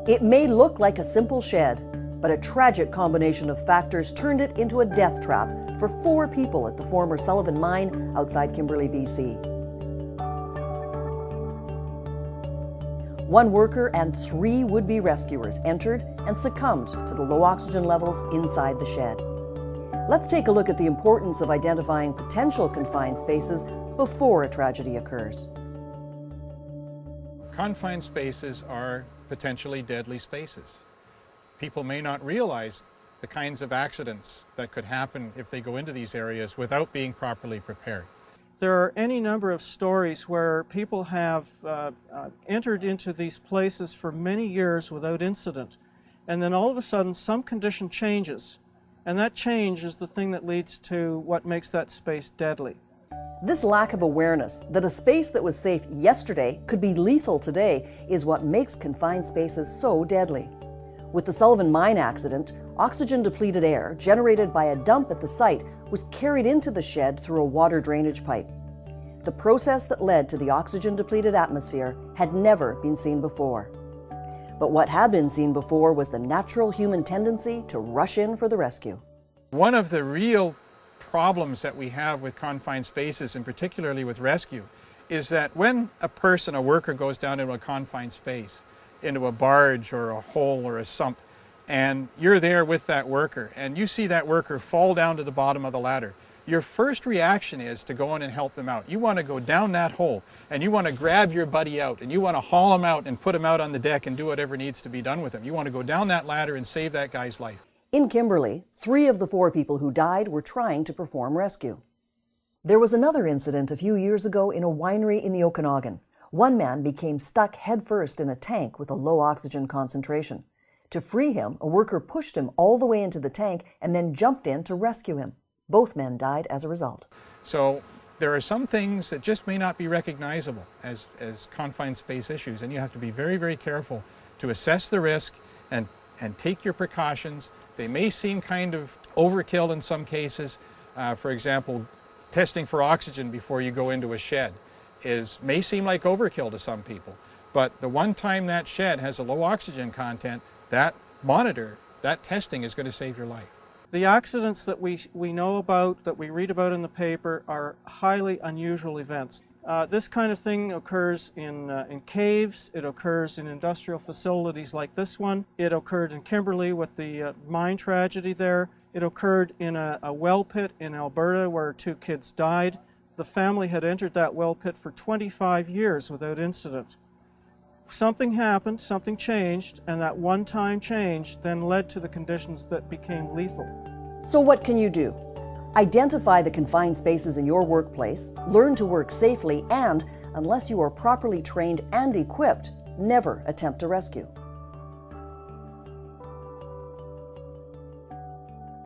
It may look like a simple shed, but a tragic combination of factors turned it into a death trap for 4 people at the former Sullivan Mine outside Kimberley, BC. 1 worker and 3 would-be rescuers entered and succumbed to the low oxygen levels inside the shed. Let's take a look at the importance of identifying potential confined spaces before a tragedy occurs. Confined spaces are potentially deadly spaces. People may not realize the kinds of accidents that could happen if they go into these areas without being properly prepared. There are any number of stories where people have entered into these places for many years without incident, and then all of a sudden some condition changes, and that change is the thing that leads to what makes that space deadly. This lack of awareness that a space that was safe yesterday could be lethal today is what makes confined spaces so deadly. With the Sullivan Mine accident, oxygen-depleted air generated by a dump at the site was carried into the shed through a water drainage pipe. The process that led to the oxygen-depleted atmosphere had never been seen before. But what had been seen before was the natural human tendency to rush in for the rescue. One of the real problems that we have with confined spaces, and particularly with rescue, is that when a worker goes down into a confined space, into a barge or a hole or a sump, and you're there with that worker, and you see that worker fall down to the bottom of the ladder, your first reaction is to go in and help them out. You want to go down that hole, and you want to grab your buddy out, and you want to haul him out and put him out on the deck and do whatever needs to be done with him. You want to go down that ladder and save that guy's life. In Kimberley, 3 of the 4 people who died were trying to perform rescue. There was another incident a few years ago in a winery in the Okanagan. One man became stuck headfirst in a tank with a low oxygen concentration. To free him, a worker pushed him all the way into the tank and then jumped in to rescue him. Both men died as a result. So there are some things that just may not be recognizable as confined space issues, and you have to be very, very careful to assess the risk and take your precautions. They may seem kind of overkill in some cases. For example, testing for oxygen before you go into a shed may seem like overkill to some people. But the one time that shed has a low oxygen content, that monitor, that testing is going to save your life. The accidents that we know about, that we read about in the paper, are highly unusual events. This kind of thing occurs in caves, it occurs in industrial facilities like this one, it occurred in Kimberley with the mine tragedy there, it occurred in a well pit in Alberta where 2 kids died. The family had entered that well pit for 25 years without incident. Something happened, something changed, and that one-time change then led to the conditions that became lethal. So what can you do? Identify the confined spaces in your workplace, learn to work safely, and, unless you are properly trained and equipped, never attempt to rescue.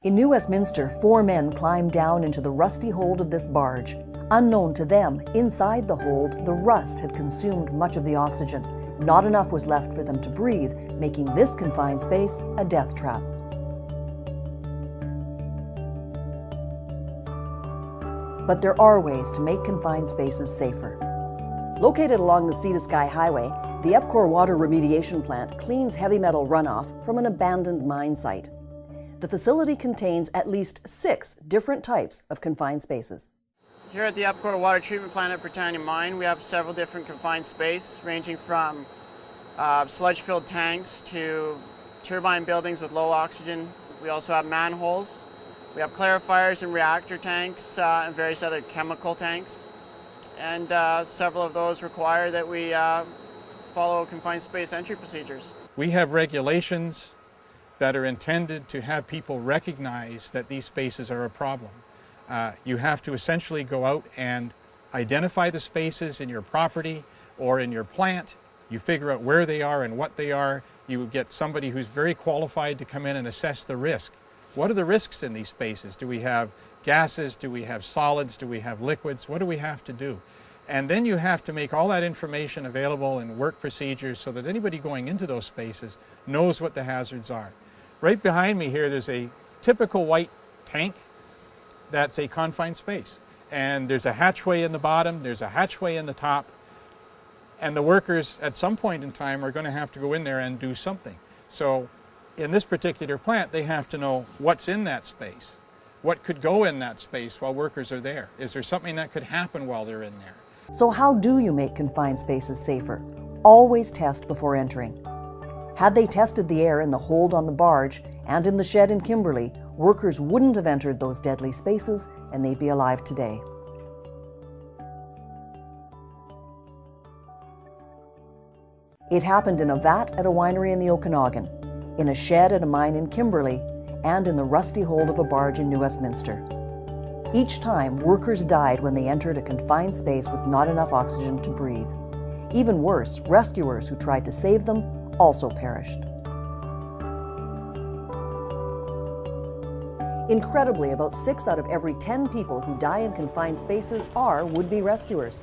In New Westminster, 4 men climbed down into the rusty hold of this barge. Unknown to them, inside the hold, the rust had consumed much of the oxygen. Not enough was left for them to breathe, making this confined space a death trap. But there are ways to make confined spaces safer. Located along the Sea to Sky Highway, the EPCOR water remediation plant cleans heavy metal runoff from an abandoned mine site. The facility contains at least 6 different types of confined spaces. Here at the EPCOR Water Treatment Plant at Britannia Mine, we have several different confined space, ranging from sludge-filled tanks to turbine buildings with low oxygen. We also have manholes. We have clarifiers and reactor tanks and various other chemical tanks. And several of those require that we follow confined space entry procedures. We have regulations that are intended to have people recognize that these spaces are a problem. You have to essentially go out and identify the spaces in your property or in your plant. You figure out where they are and what they are. You get somebody who's very qualified to come in and assess the risk. What are the risks in these spaces? Do we have gases? Do we have solids? Do we have liquids? What do we have to do? And then you have to make all that information available in work procedures so that anybody going into those spaces knows what the hazards are. Right behind me here, there's a typical white tank. That's a confined space. And there's a hatchway in the bottom, there's a hatchway in the top. And the workers at some point in time are going to have to go in there and do something. So in this particular plant, they have to know what's in that space. What could go in that space while workers are there? Is there something that could happen while they're in there? So how do you make confined spaces safer? Always test before entering. Had they tested the air in the hold on the barge and in the shed in Kimberley, workers wouldn't have entered those deadly spaces and they'd be alive today. It happened in a vat at a winery in the Okanagan, in a shed at a mine in Kimberley, and in the rusty hold of a barge in New Westminster. Each time, workers died when they entered a confined space with not enough oxygen to breathe. Even worse, rescuers who tried to save them also perished. Incredibly, about 6 out of every 10 people who die in confined spaces are would-be rescuers.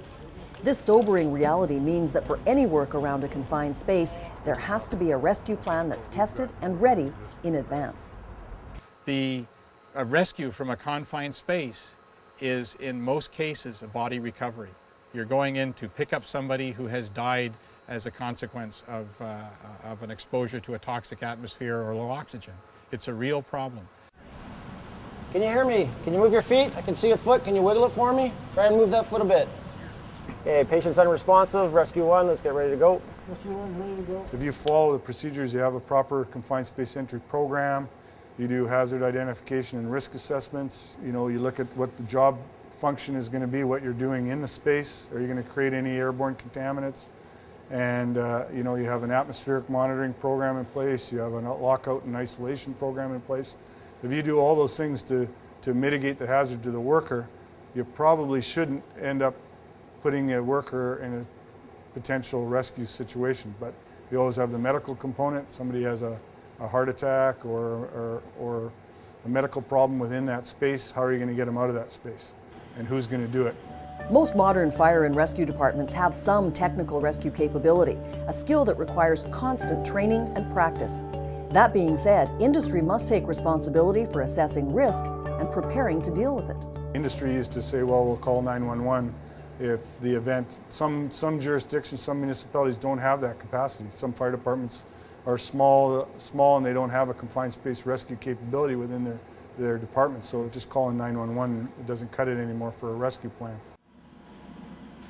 This sobering reality means that for any work around a confined space, there has to be a rescue plan that's tested and ready in advance. A rescue from a confined space is, in most cases, a body recovery. You're going in to pick up somebody who has died as a consequence of an exposure to a toxic atmosphere or low oxygen. It's a real problem. Can you hear me? Can you move your feet? I can see a foot. Can you wiggle it for me? Try and move that foot a bit. Okay, patient's unresponsive. Rescue 1, let's get ready to go. Rescue 1, ready to go. If you follow the procedures, you have a proper confined space entry program. You do hazard identification and risk assessments. You know, you look at what the job function is going to be, what you're doing in the space. Are you going to create any airborne contaminants? And you know, you have an atmospheric monitoring program in place. You have a lockout and isolation program in place. If you do all those things to mitigate the hazard to the worker, you probably shouldn't end up putting a worker in a potential rescue situation. But you always have the medical component. Somebody has a heart attack or a medical problem within that space. How are you going to get them out of that space? And who's going to do it? Most modern fire and rescue departments have some technical rescue capability, a skill that requires constant training and practice. That being said, industry must take responsibility for assessing risk and preparing to deal with it. Industry used to say, well, we'll call 911 if the event, some jurisdictions, some municipalities don't have that capacity. Some fire departments are small and they don't have a confined space rescue capability within their department, so just calling 911, it doesn't cut it anymore for a rescue plan.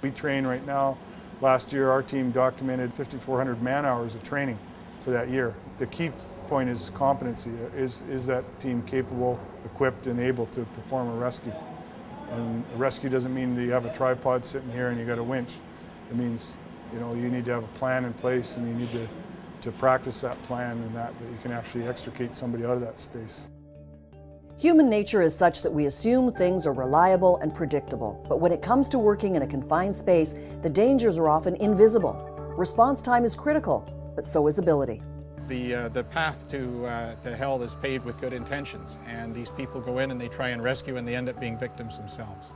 We train right now. Last year our team documented 5,400 man hours of training for that year. The key point is competency. Is that team capable, equipped, and able to perform a rescue? And a rescue doesn't mean that you have a tripod sitting here and you got a winch. It means, you know, you need to have a plan in place and you need to practice that plan and that you can actually extricate somebody out of that space. Human nature is such that we assume things are reliable and predictable, but when it comes to working in a confined space, the dangers are often invisible. Response time is critical, but so is ability. The path to hell is paved with good intentions, and these people go in and they try and rescue and they end up being victims themselves.